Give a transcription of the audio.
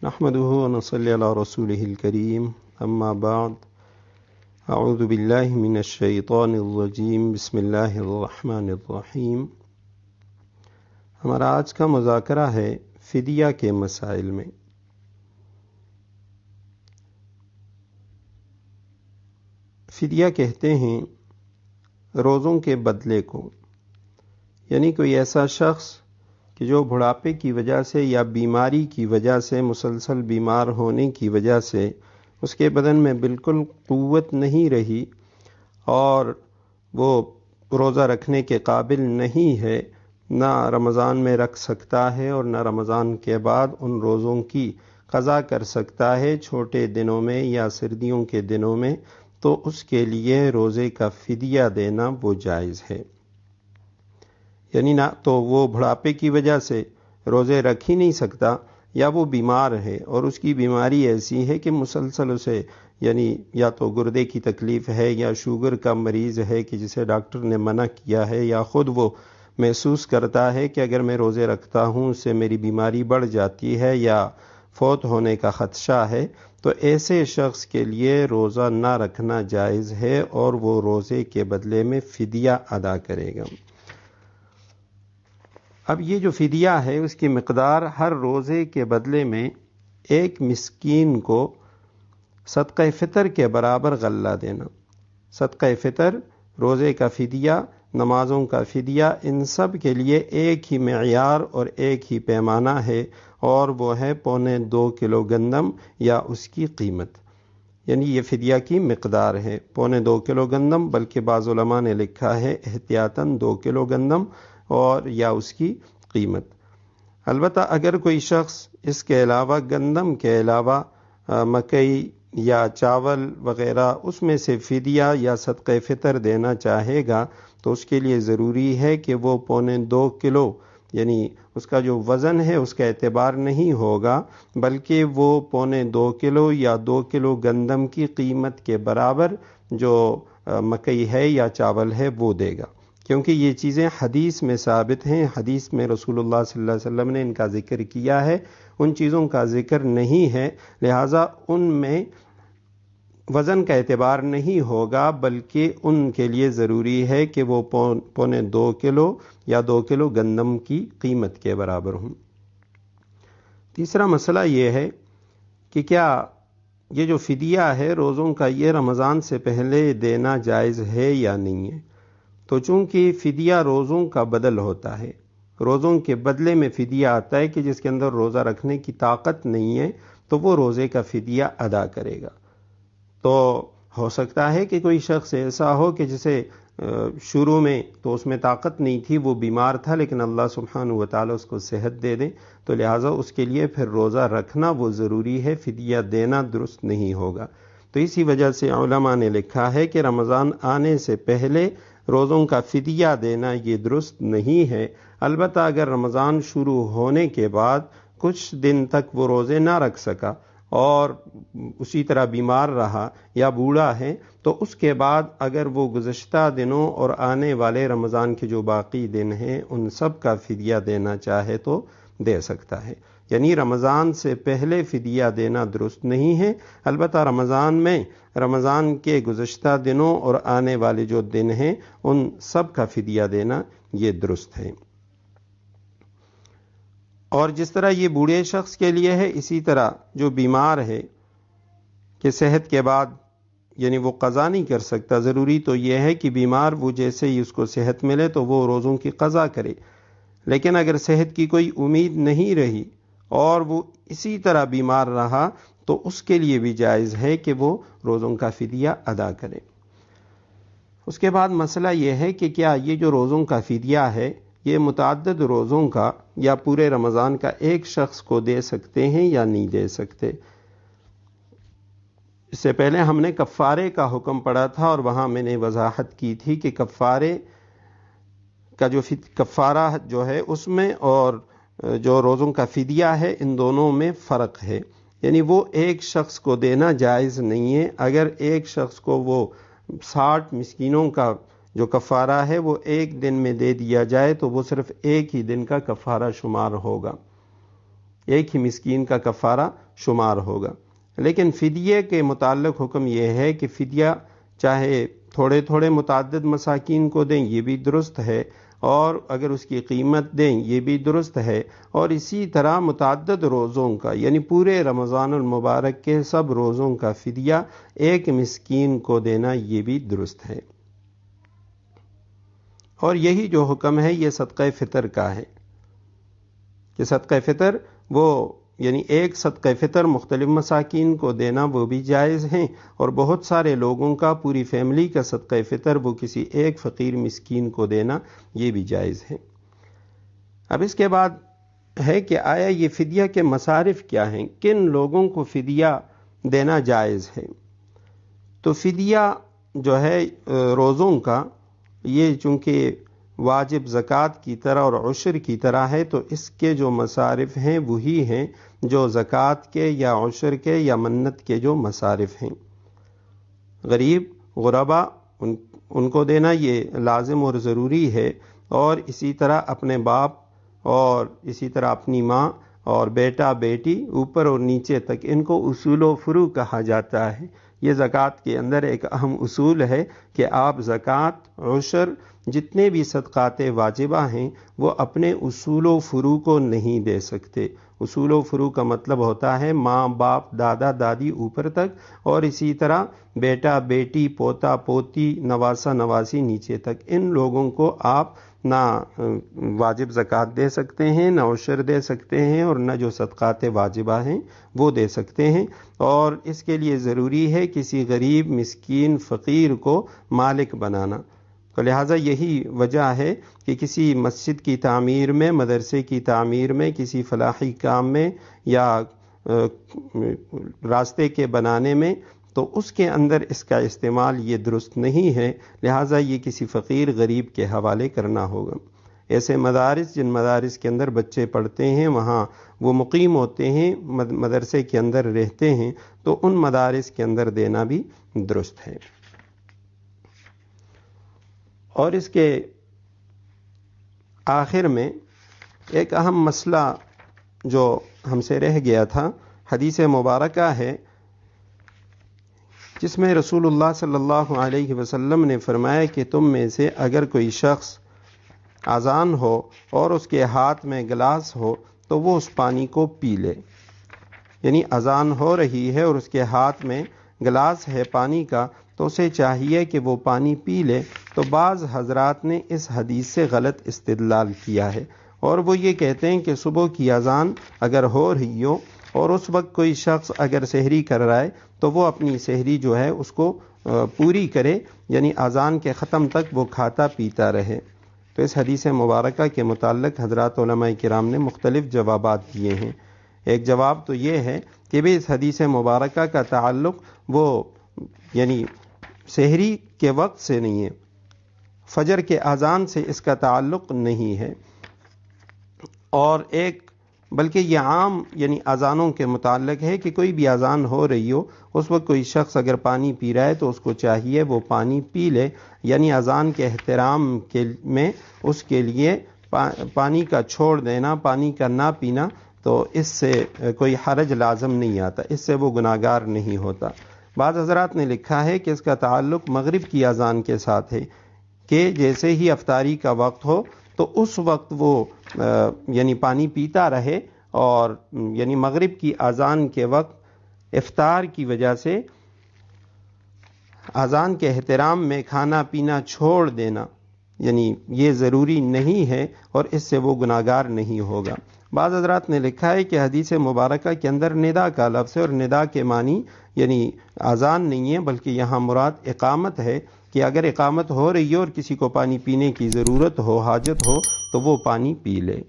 نحمده ونصلي على رسوله الكريم اما بعد اعوذ باللہ من الشیطان الرجیم بسم اللہ الرحمن الرحیم۔ ہمارا آج کا مذاکرہ ہے فدیہ کے مسائل میں۔ فدیہ کہتے ہیں روزوں کے بدلے کو، یعنی کوئی ایسا شخص کہ جو بڑھاپے کی وجہ سے یا بیماری کی وجہ سے، مسلسل بیمار ہونے کی وجہ سے اس کے بدن میں بالکل قوت نہیں رہی اور وہ روزہ رکھنے کے قابل نہیں ہے، نہ رمضان میں رکھ سکتا ہے اور نہ رمضان کے بعد ان روزوں کی قضا کر سکتا ہے چھوٹے دنوں میں یا سردیوں کے دنوں میں، تو اس کے لیے روزے کا فدیہ دینا وہ جائز ہے۔ یعنی نہ تو وہ بڑھاپے کی وجہ سے روزے رکھ ہی نہیں سکتا، یا وہ بیمار ہے اور اس کی بیماری ایسی ہے کہ مسلسل اسے یعنی یا تو گردے کی تکلیف ہے یا شوگر کا مریض ہے کہ جسے ڈاکٹر نے منع کیا ہے، یا خود وہ محسوس کرتا ہے کہ اگر میں روزے رکھتا ہوں اس سے میری بیماری بڑھ جاتی ہے یا فوت ہونے کا خدشہ ہے، تو ایسے شخص کے لیے روزہ نہ رکھنا جائز ہے اور وہ روزے کے بدلے میں فدیہ ادا کرے گا۔ اب یہ جو فدیہ ہے اس کی مقدار ہر روزے کے بدلے میں ایک مسکین کو صدقہ فطر کے برابر غلہ دینا۔ صدقہ فطر، روزے کا فدیہ، نمازوں کا فدیہ، ان سب کے لیے ایک ہی معیار اور ایک ہی پیمانہ ہے، اور وہ ہے 2.25 کلو گندم یا اس کی قیمت۔ یعنی یہ فدیہ کی مقدار ہے 2.25 کلو گندم، بلکہ بعض علماء نے لکھا ہے احتیاطاً 2 کلو گندم اور یا اس کی قیمت۔ البتہ اگر کوئی شخص اس کے علاوہ گندم کے علاوہ مکئی یا چاول وغیرہ اس میں سے فدیہ یا صدقہ فطر دینا چاہے گا تو اس کے لیے ضروری ہے کہ وہ 2.25 کلو یعنی اس کا جو وزن ہے اس کا اعتبار نہیں ہوگا، بلکہ وہ 2.25 کلو یا 2 کلو گندم کی قیمت کے برابر جو مکئی ہے یا چاول ہے وہ دے گا، کیونکہ یہ چیزیں حدیث میں ثابت ہیں۔ حدیث میں رسول اللہ صلی اللہ علیہ وسلم نے ان کا ذکر کیا ہے، ان چیزوں کا ذکر نہیں ہے، لہٰذا ان میں وزن کا اعتبار نہیں ہوگا، بلکہ ان کے لیے ضروری ہے کہ وہ 2.25 کلو یا 2 کلو گندم کی قیمت کے برابر ہوں۔ تیسرا مسئلہ یہ ہے کہ کیا یہ جو فدیہ ہے روزوں کا یہ رمضان سے پہلے دینا جائز ہے یا نہیں ہے؟ تو چونکہ فدیہ روزوں کا بدل ہوتا ہے، روزوں کے بدلے میں فدیہ آتا ہے کہ جس کے اندر روزہ رکھنے کی طاقت نہیں ہے تو وہ روزے کا فدیہ ادا کرے گا۔ تو ہو سکتا ہے کہ کوئی شخص ایسا ہو کہ جسے شروع میں تو اس میں طاقت نہیں تھی، وہ بیمار تھا، لیکن اللہ سبحانہ وتعالی اس کو صحت دے دے، تو لہٰذا اس کے لیے پھر روزہ رکھنا وہ ضروری ہے، فدیہ دینا درست نہیں ہوگا۔ تو اسی وجہ سے علماء نے لکھا ہے کہ رمضان آنے سے پہلے روزوں کا فدیہ دینا یہ درست نہیں ہے۔ البتہ اگر رمضان شروع ہونے کے بعد کچھ دن تک وہ روزے نہ رکھ سکا اور اسی طرح بیمار رہا یا بوڑھا ہے، تو اس کے بعد اگر وہ گزشتہ دنوں اور آنے والے رمضان کے جو باقی دن ہیں ان سب کا فدیہ دینا چاہے تو دے سکتا ہے۔ یعنی رمضان سے پہلے فدیہ دینا درست نہیں ہے، البتہ رمضان کے گزشتہ دنوں اور آنے والے جو دن ہیں ان سب کا فدیہ دینا یہ درست ہے۔ اور جس طرح یہ بوڑھے شخص کے لیے ہے، اسی طرح جو بیمار ہے کہ صحت کے بعد یعنی وہ قضا نہیں کر سکتا، ضروری تو یہ ہے کہ بیمار وہ جیسے ہی اس کو صحت ملے تو وہ روزوں کی قضا کرے، لیکن اگر صحت کی کوئی امید نہیں رہی اور وہ اسی طرح بیمار رہا تو اس کے لیے بھی جائز ہے کہ وہ روزوں کا فدیہ ادا کرے۔ اس کے بعد مسئلہ یہ ہے کہ کیا یہ جو روزوں کا فدیہ ہے یہ متعدد روزوں کا یا پورے رمضان کا ایک شخص کو دے سکتے ہیں یا نہیں دے سکتے؟ اس سے پہلے ہم نے کفارے کا حکم پڑھا تھا اور وہاں میں نے وضاحت کی تھی کہ کفارے کا جو کفارہ جو ہے اس میں اور جو روزوں کا فدیہ ہے ان دونوں میں فرق ہے، یعنی وہ ایک شخص کو دینا جائز نہیں ہے۔ اگر ایک شخص کو وہ 60 مسکینوں کا جو کفارہ ہے وہ ایک دن میں دے دیا جائے تو وہ صرف ایک ہی دن کا کفارہ شمار ہوگا، ایک ہی مسکین کا کفارہ شمار ہوگا۔ لیکن فدیے کے متعلق حکم یہ ہے کہ فدیہ چاہے تھوڑے تھوڑے متعدد مساکین کو دیں، یہ بھی درست ہے، اور اگر اس کی قیمت دیں یہ بھی درست ہے، اور اسی طرح متعدد روزوں کا یعنی پورے رمضان المبارک کے سب روزوں کا فدیہ ایک مسکین کو دینا یہ بھی درست ہے۔ اور یہی جو حکم ہے یہ صدقہ فطر کا ہے کہ صدقہ فطر وہ یعنی ایک صدقہ فطر مختلف مساکین کو دینا وہ بھی جائز ہیں، اور بہت سارے لوگوں کا پوری فیملی کا صدقہ فطر وہ کسی ایک فقیر مسکین کو دینا یہ بھی جائز ہے۔ اب اس کے بعد ہے کہ آیا یہ فدیہ کے مصارف کیا ہیں، کن لوگوں کو فدیہ دینا جائز ہے؟ تو فدیہ جو ہے روزوں کا یہ چونکہ واجب زکوٰۃ کی طرح اور عشر کی طرح ہے، تو اس کے جو مصارف ہیں وہی ہیں جو زکوٰۃ کے یا عشر کے یا منت کے جو مصارف ہیں۔ غریب غربا ان کو دینا یہ لازم اور ضروری ہے، اور اسی طرح اپنے باپ اور اسی طرح اپنی ماں اور بیٹا بیٹی اوپر اور نیچے تک ان کو اصول و فروع کہا جاتا ہے۔ یہ زکوٰۃ کے اندر ایک اہم اصول ہے کہ آپ زکوٰۃ، عشر، جتنے بھی صدقات واجبہ ہیں وہ اپنے اصول و فروع کو نہیں دے سکتے۔ اصول و فروع کا مطلب ہوتا ہے ماں باپ دادا دادی اوپر تک، اور اسی طرح بیٹا بیٹی پوتا پوتی نواسا نواسی نیچے تک۔ ان لوگوں کو آپ نہ واجب زکوٰۃ دے سکتے ہیں، نہ عشر دے سکتے ہیں، اور نہ جو صدقات واجبہ ہیں وہ دے سکتے ہیں، اور اس کے لیے ضروری ہے کسی غریب مسکین فقیر کو مالک بنانا۔ تو لہٰذا یہی وجہ ہے کہ کسی مسجد کی تعمیر میں، مدرسے کی تعمیر میں، کسی فلاحی کام میں یا راستے کے بنانے میں، تو اس کے اندر اس کا استعمال یہ درست نہیں ہے، لہٰذا یہ کسی فقیر غریب کے حوالے کرنا ہوگا۔ ایسے مدارس جن مدارس کے اندر بچے پڑھتے ہیں وہاں وہ مقیم ہوتے ہیں، مدرسے کے اندر رہتے ہیں، تو ان مدارس کے اندر دینا بھی درست ہے۔ اور اس کے آخر میں ایک اہم مسئلہ جو ہم سے رہ گیا تھا، حدیث مبارکہ ہے جس میں رسول اللہ صلی اللہ علیہ وسلم نے فرمایا کہ تم میں سے اگر کوئی شخص اذان ہو اور اس کے ہاتھ میں گلاس ہو تو وہ اس پانی کو پی لے۔ یعنی اذان ہو رہی ہے اور اس کے ہاتھ میں گلاس ہے پانی کا، تو اسے چاہیے کہ وہ پانی پی لے۔ تو بعض حضرات نے اس حدیث سے غلط استدلال کیا ہے، اور وہ یہ کہتے ہیں کہ صبح کی اذان اگر ہو رہی ہو اور اس وقت کوئی شخص اگر سحری کر رہا ہے تو وہ اپنی سحری جو ہے اس کو پوری کرے، یعنی اذان کے ختم تک وہ کھاتا پیتا رہے۔ تو اس حدیث مبارکہ کے متعلق حضرات علماء کرام نے مختلف جوابات دیے ہیں۔ ایک جواب تو یہ ہے کہ بھی اس حدیث مبارکہ کا تعلق وہ یعنی سحری کے وقت سے نہیں ہے، فجر کے اذان سے اس کا تعلق نہیں ہے، اور ایک بلکہ یہ عام یعنی اذانوں کے متعلق ہے کہ کوئی بھی اذان ہو رہی ہو اس وقت کوئی شخص اگر پانی پی رہا ہے تو اس کو چاہیے وہ پانی پی لے، یعنی اذان کے احترام میں اس کے لیے پانی کا چھوڑ دینا، پانی کا نہ پینا، تو اس سے کوئی حرج لازم نہیں آتا، اس سے وہ گناہگار نہیں ہوتا۔ بعض حضرات نے لکھا ہے کہ اس کا تعلق مغرب کی اذان کے ساتھ ہے کہ جیسے ہی افطاری کا وقت ہو تو اس وقت وہ یعنی پانی پیتا رہے، اور یعنی مغرب کی اذان کے وقت افطار کی وجہ سے اذان کے احترام میں کھانا پینا چھوڑ دینا یعنی یہ ضروری نہیں ہے، اور اس سے وہ گناہگار نہیں ہوگا۔ بعض حضرات نے لکھا ہے کہ حدیث مبارکہ کے اندر ندا کا لفظ ہے، اور ندا کے معنی یعنی اذان نہیں ہے بلکہ یہاں مراد اقامت ہے، کہ اگر اقامت ہو رہی ہے اور کسی کو پانی پینے کی ضرورت ہو، حاجت ہو، تو وہ پانی پی لے۔